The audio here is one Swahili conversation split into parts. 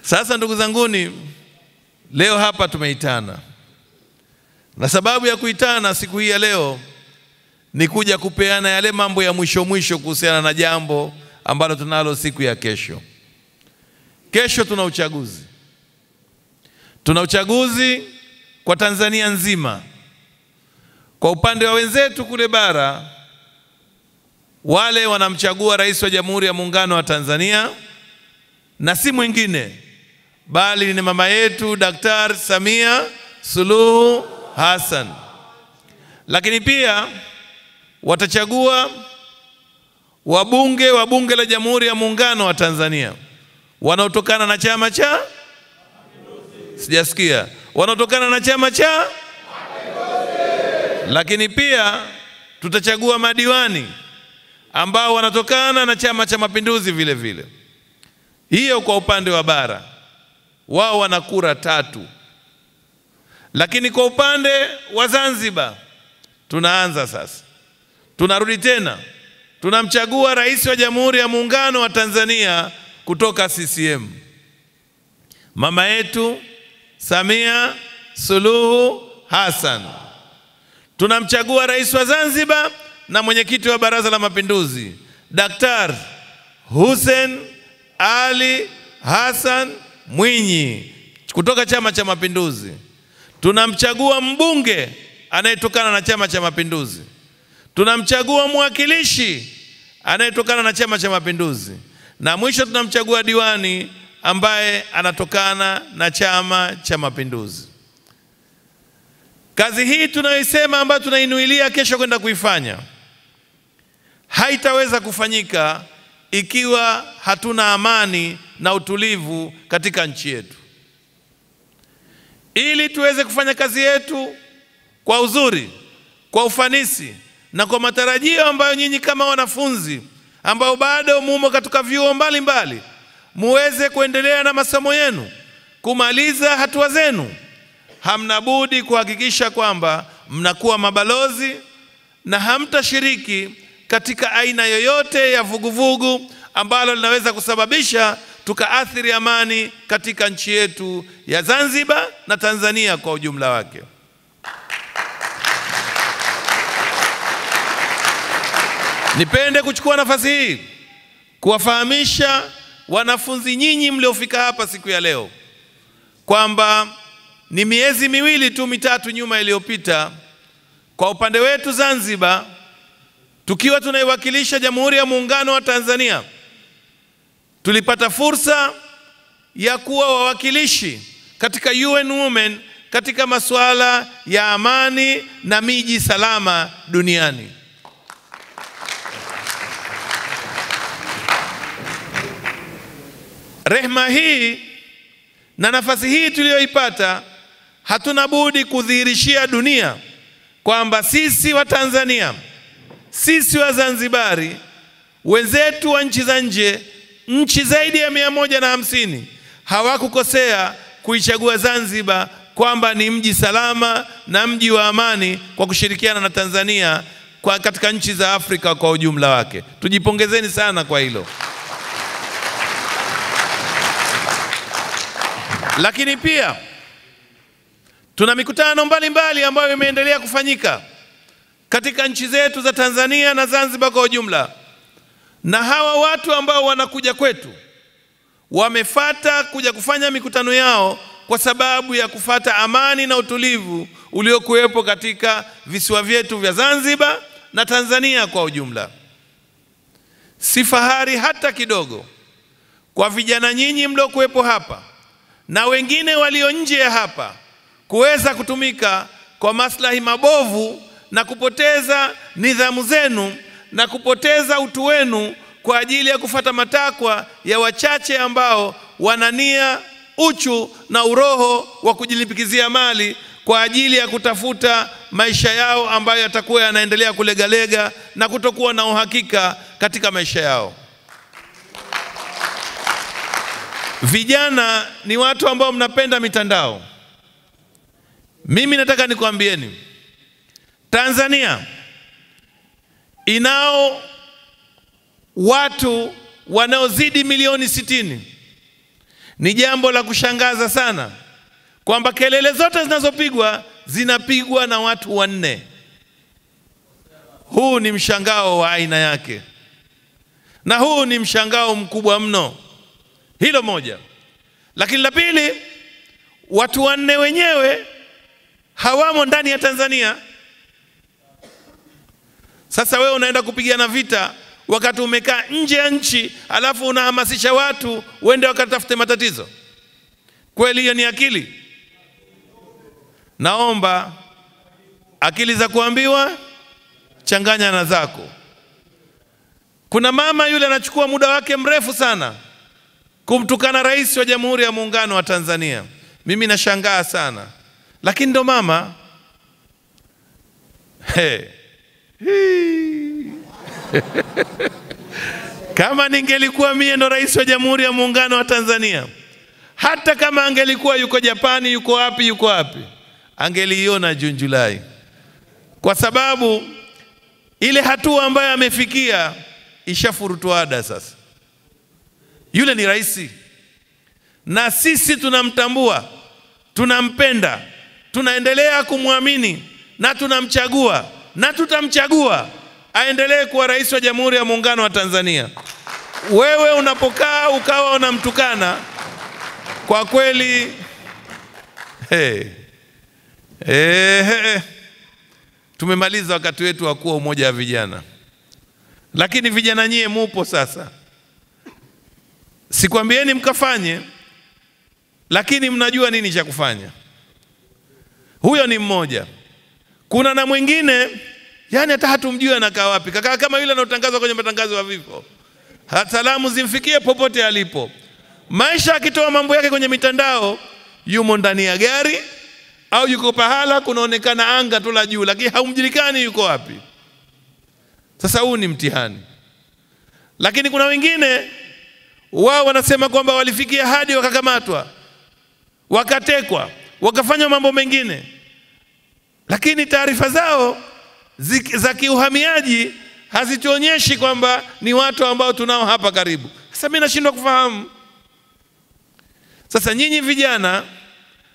Sasa ndugu zanguni, leo hapa tumeitana. Na sababu ya kuitana siku hii ya leo ni kuja kupeana yale mambo ya mwisho kuhusiana na jambo ambalo tunalo siku ya kesho. Kesho tuna uchaguzi. Tuna uchaguzi kwa Tanzania nzima. Kwa upande wa wenzetu kule bara, wale wanamchagua rais wa Jamhuri ya Muungano wa Tanzania, na si mwingine bali ni mama yetu Daktari Samia Suluhu Hassan. Lakini pia watachagua wabunge wa Bunge la Jamhuri ya Muungano wa Tanzania wanaotokana na chama cha sijasikia, wanaotokana na chama cha. Lakini pia tutachagua madiwani ambao wanatokana na Chama cha Mapinduzi vile vile. Hiyo kwa upande wa bara, wao wana kura 3. Lakini kwa upande wa Zanzibar tunaanza sasa. Tunarudi tena. Tunamchagua rais wa Jamhuri ya Muungano wa Tanzania kutoka CCM. Mama yetu Samia Suluhu Hassan. Tunamchagua rais wa Zanzibar na mwenyekiti wa Baraza la Mapinduzi, Daktari Hussein Ali Hassan Mwinyi kutoka Chama cha Mapinduzi. Tunamchagua mbunge anayetokana na Chama cha Mapinduzi. Tunamchagua mwakilishi anayetokana na Chama cha Mapinduzi. Na mwisho tunamchagua diwani ambaye anatokana na Chama cha Mapinduzi. Kazi hii tunayoisema ambayo tunainuilia kesho kwenda kuifanya haitaweza kufanyika ikiwa hatuna amani na utulivu katika nchi yetu. Ili tuweze kufanya kazi yetu kwa uzuri, kwa ufanisi na kwa matarajio ambayo nyinyi kama wanafunzi ambao bado mumo katika vyuo mbalimbali muweze kuendelea na masomo yenu, kumaliza hatua zenu, hamna budi kuhakikisha kwamba mnakuwa mabalozi na hamtashiriki katika aina yoyote ya vuguvugu ambalo linaweza kusababisha tukaathiri amani katika nchi yetu ya Zanzibar na Tanzania kwa ujumla wake. Nipende kuchukua nafasi hii kuwafahamisha wanafunzi nyinyi mliofika hapa siku ya leo kwamba ni miezi 2 tu mitatu nyuma iliyopita, kwa upande wetu Zanzibar, tukiwa tunaiwakilisha Jamhuri ya Muungano wa Tanzania, tulipata fursa ya kuwa wawakilishi katika UN Women katika masuala ya amani na miji salama duniani. Rehema hii na nafasi hii tuliyoipata, hatuna budi kudhihirishia dunia kwamba sisi wa Tanzania, sisi wa Zanzibari, wenzetu wa nchi za nje, nchi zaidi ya 150 hawakukosea kuichagua Zanzibar kwamba ni mji salama na mji wa amani kwa kushirikiana na Tanzania katika nchi za Afrika kwa ujumla wake. Tujipongezeni sana kwa hilo. Lakini pia tuna mikutano mbalimbali ambayo imeendelea kufanyika katika nchi zetu za Tanzania na Zanzibar kwa ujumla. Na hawa watu ambao wanakuja kwetu wamefata kuja kufanya mikutano yao kwa sababu ya kufata amani na utulivu uliokuwepo katika visiwa vyetu vya Zanzibar na Tanzania kwa ujumla. Si fahari hata kidogo kwa vijana nyinyi mliokuwepo hapa na wengine walio nje ya hapa kuweza kutumika kwa maslahi mabovu na kupoteza nidhamu zenu na kupoteza utu wenu kwa ajili ya kufata matakwa ya wachache ambao wanania uchu na uroho wa kujilimbikizia mali kwa ajili ya kutafuta maisha yao ambayo yatakuwa yanaendelea kulegalega na kutokuwa na uhakika katika maisha yao. Vijana ni watu ambao mnapenda mitandao. Mimi nataka nikwambieni, Tanzania inao watu wanaozidi milioni 60. Ni jambo la kushangaza sana kwamba kelele zote zinapigwa na watu wanne. Huu ni mshangao wa aina yake, na huu ni mshangao mkubwa mno. Hilo moja. Lakini la pili, watu wanne wenyewe hawamo ndani ya Tanzania. Sasa wewe unaenda kupigana vita wakati umekaa nje ya nchi, alafu unahamasisha watu wende wakatafute matatizo? Kweli hiyo ni akili? Naomba akili za kuambiwa changanya na zako. Kuna mama yule anachukua muda wake mrefu sana kumtukana Rais wa Jamhuri ya Muungano wa Tanzania. Mimi nashangaa sana, lakini ndo mama. Kama ningelikuwa mie ndo Rais wa Jamhuri ya Muungano wa Tanzania, hata kama angelikuwa yuko Japani, yuko wapi, angeliiona June Julai, kwa sababu ile hatua ambayo amefikia ishafurutuada. Sasa yule ni rais, na sisi tunamtambua, tunampenda, tunaendelea kumwamini na tunamchagua na tutamchagua aendelee kuwa rais wa Jamhuri ya Muungano wa Tanzania. Wewe unapokaa ukawa unamtukana, kwa kweli tumemaliza wakati wetu wa kuwa umoja wa vijana. Lakini vijana nyie mupo sasa, sikwambieni mkafanye, lakini mnajua nini cha kufanya. Huyo ni mmoja. Kuna na mwingine, yani hata hatumjui anakaa wapi, kakaa kama yule anotangazwa kwenye matangazo ya vifo. Salamu zimfikie popote alipo. Maisha akitoa mambo yake kwenye mitandao, yumo ndani ya gari au yuko pahala kunaonekana anga tu la juu, lakini haumjulikani yuko wapi. Sasa huu ni mtihani. Lakini kuna wengine wao wanasema kwamba walifikia hadi wakakamatwa, wakatekwa, wakafanya mambo mengine, lakini taarifa zao za kiuhamiaji hazituonyeshi kwamba ni watu ambao tunao hapa karibu. Sasa mimi nashindwa kufahamu. Sasa nyinyi vijana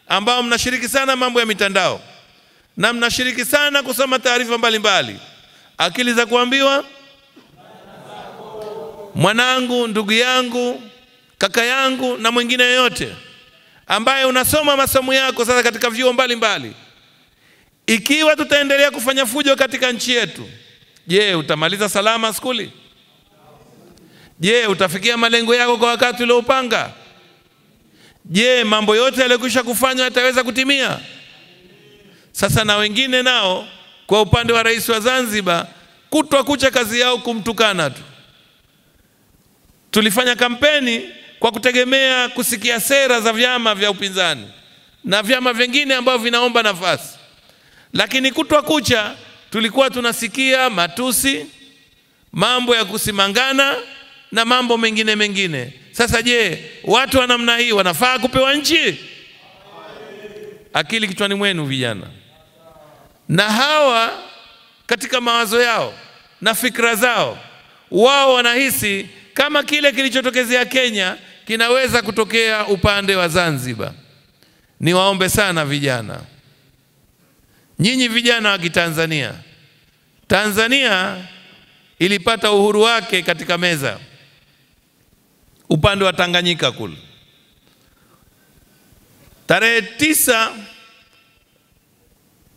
ambao mnashiriki sana mambo ya mitandao na mnashiriki sana kusoma taarifa mbalimbali, akili za kuambiwa, mwanangu, ndugu yangu, kaka yangu na mwingine yote ambaye unasoma masomo yako sasa katika vyuo mbalimbali, ikiwa tutaendelea kufanya fujo katika nchi yetu, je, utamaliza salama skuli? Je, utafikia malengo yako kwa wakati uliopanga? Je, mambo yote yaliyokwisha kufanywa yataweza kutimia? Sasa na wengine nao kwa upande wa rais wa Zanzibar, kutwa kucha kazi yao kumtukana tu. Tulifanya kampeni kwa kutegemea kusikia sera za vyama vya upinzani na vyama vingine ambao vinaomba nafasi, lakini kutwa kucha tulikuwa tunasikia matusi, mambo ya kusimangana na mambo mengine. Sasa je, watu wa namna hii wanafaa kupewa nchi? Akili kichwani mwenu vijana. Na hawa katika mawazo yao na fikra zao, wao wanahisi kama kile kilichotokezea Kenya kinaweza kutokea upande wa Zanzibar. Niwaombe sana vijana, nyinyi vijana wa Kitanzania, Tanzania ilipata uhuru wake katika meza upande wa Tanganyika kule. Tarehe 9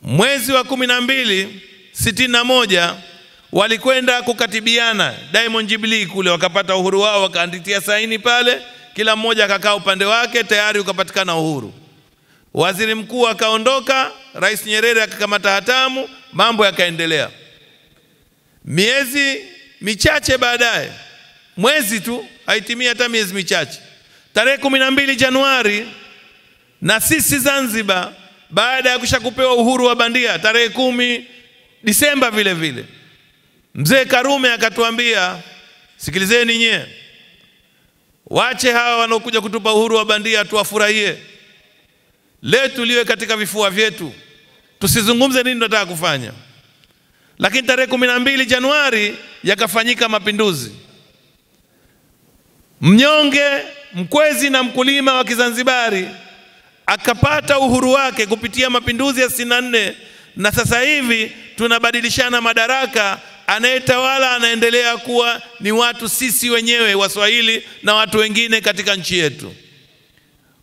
mwezi wa 12 61 walikwenda kukatibiana Diamond Jubilee kule, wakapata uhuru wao, wakaandikia saini pale, kila mmoja akakaa upande wake, tayari ukapatikana uhuru. Waziri mkuu akaondoka, Rais Nyerere akakamata hatamu, mambo yakaendelea. Miezi michache baadaye, mwezi tu haitimia hata miezi michache, tarehe 12 Januari, na sisi Zanzibar baada ya kushakupewa uhuru wa bandia tarehe 10 Disemba vile vile, Mzee Karume akatuambia, sikilizeni nye, wache hawa wanaokuja kutupa uhuru wa bandia tuwafurahie, letu liwe katika vifua vyetu, tusizungumze nini tunataka kufanya. Lakini tarehe 12 Januari yakafanyika mapinduzi. Mnyonge mkwezi na mkulima wa Kizanzibari akapata uhuru wake kupitia mapinduzi ya 64, na sasa hivi tunabadilishana madaraka. Anayetawala anaendelea kuwa ni watu sisi wenyewe Waswahili na watu wengine katika nchi yetu.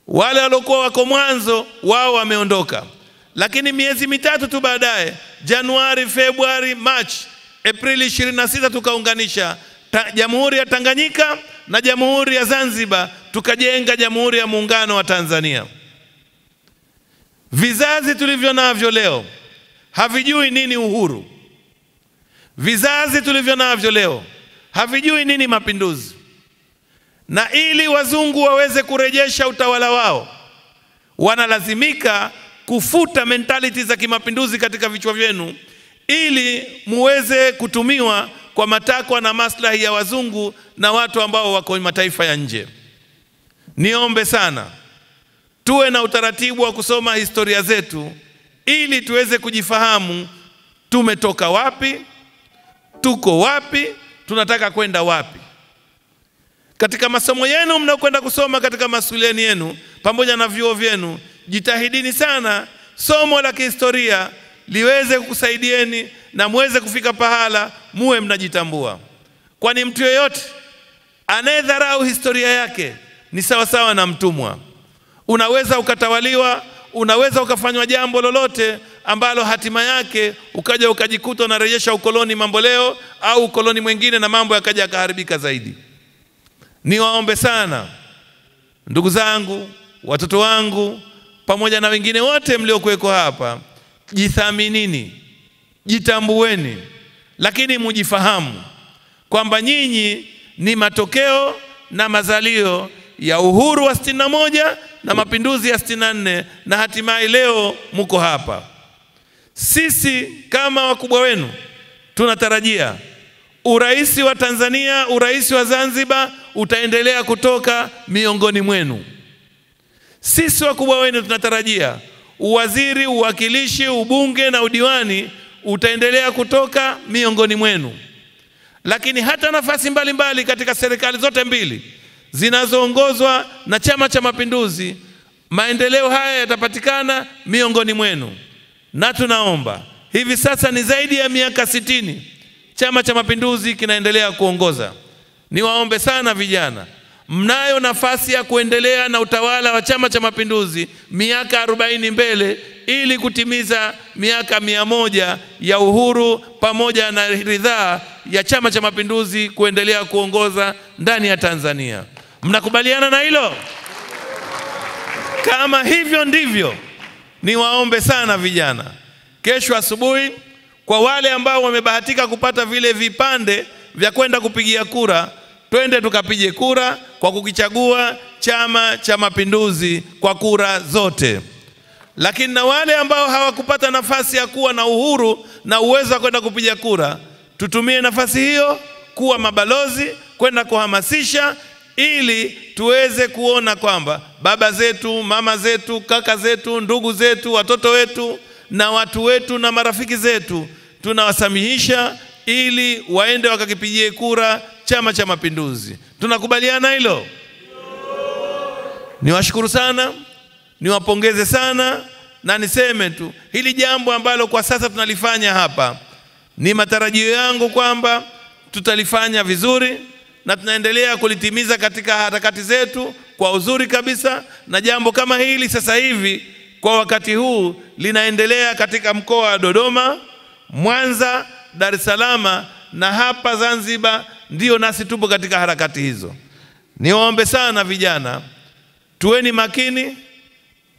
Wale waliokuwa wako mwanzo wao wameondoka, lakini miezi mitatu tu baadaye, Januari, Februari, Machi, Aprili 26 tukaunganisha Jamhuri ya Tanganyika na Jamhuri ya Zanzibar, tukajenga Jamhuri ya Muungano wa Tanzania. Vizazi tulivyo navyo leo havijui nini uhuru. Vizazi tulivyo navyo leo havijui nini mapinduzi. Na ili wazungu waweze kurejesha utawala wao, wanalazimika kufuta mentality za kimapinduzi katika vichwa vyenu, ili muweze kutumiwa kwa matakwa na maslahi ya wazungu na watu ambao wako mataifa ya nje. Niombe sana tuwe na utaratibu wa kusoma historia zetu ili tuweze kujifahamu tumetoka wapi, tuko wapi, tunataka kwenda wapi. Katika masomo yenu mnaokwenda kusoma katika masulieni yenu pamoja na vyuo vyenu, jitahidini sana somo la kihistoria liweze kukusaidieni na muweze kufika pahala muwe mnajitambua. Kwani mtu yeyote anayedharau historia yake ni sawa sawa na mtumwa. Unaweza ukatawaliwa, unaweza ukafanywa jambo lolote ambalo hatima yake ukaja ukajikuta unarejesha ukoloni mambo leo au ukoloni mwingine na mambo yakaja yakaharibika zaidi. Niwaombe sana ndugu zangu, watoto wangu, pamoja na wengine wote mliokuweko hapa, jithaminini, jitambueni, lakini mujifahamu kwamba nyinyi ni matokeo na mazalio ya uhuru wa 61 na mapinduzi ya 64, na hatimaye leo muko hapa. Sisi kama wakubwa wenu tunatarajia uraisi wa Tanzania, uraisi wa Zanzibar utaendelea kutoka miongoni mwenu. Sisi wakubwa wenu tunatarajia uwaziri, uwakilishi, ubunge na udiwani utaendelea kutoka miongoni mwenu. Lakini hata nafasi mbalimbali katika serikali zote mbili zinazoongozwa na Chama cha Mapinduzi, maendeleo haya yatapatikana miongoni mwenu. Na tunaomba, hivi sasa ni zaidi ya miaka 60 Chama cha Mapinduzi kinaendelea kuongoza. Niwaombe sana vijana, mnayo nafasi ya kuendelea na utawala wa Chama cha Mapinduzi miaka 40 mbele, ili kutimiza miaka 100 ya uhuru pamoja na ridhaa ya Chama cha Mapinduzi kuendelea kuongoza ndani ya Tanzania. Mnakubaliana na hilo? Kama hivyo ndivyo, niwaombe sana vijana, kesho asubuhi kwa wale ambao wamebahatika kupata vile vipande vya kwenda kupigia kura, twende tukapige kura kwa kukichagua Chama cha Mapinduzi kwa kura zote. Lakini na wale ambao hawakupata nafasi ya kuwa na uhuru na uwezo wa kwenda kupiga kura, tutumie nafasi hiyo kuwa mabalozi, kwenda kuhamasisha, ili tuweze kuona kwamba baba zetu, mama zetu, kaka zetu, ndugu zetu, watoto wetu na watu wetu na marafiki zetu tunawasamihisha ili waende wakakipigie kura Chama cha Mapinduzi. Tunakubaliana hilo? Niwashukuru sana, niwapongeze sana, na niseme tu hili jambo ambalo kwa sasa tunalifanya hapa, ni matarajio yangu kwamba tutalifanya vizuri na tunaendelea kulitimiza katika harakati zetu kwa uzuri kabisa. Na jambo kama hili sasa hivi kwa wakati huu linaendelea katika mkoa wa Dodoma, Mwanza, Dar es Salaam na hapa Zanzibar, ndio nasi tupo katika harakati hizo. Niwaombe sana vijana, tuweni makini.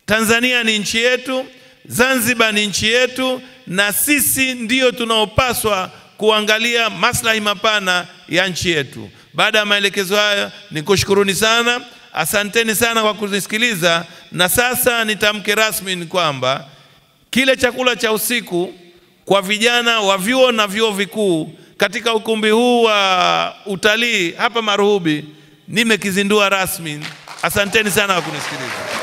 Tanzania ni nchi yetu, Zanzibar ni nchi yetu, na sisi ndio tunaopaswa kuangalia maslahi mapana ya nchi yetu. Baada ya maelekezo haya, nikushukuruni sana, asanteni sana kwa kunisikiliza. Na sasa nitamke rasmi kwamba kile chakula cha usiku kwa vijana wa vyuo na vyuo vikuu katika ukumbi huu wa utalii hapa Maruhubi nimekizindua rasmi. Asanteni sana kwa kunisikiliza.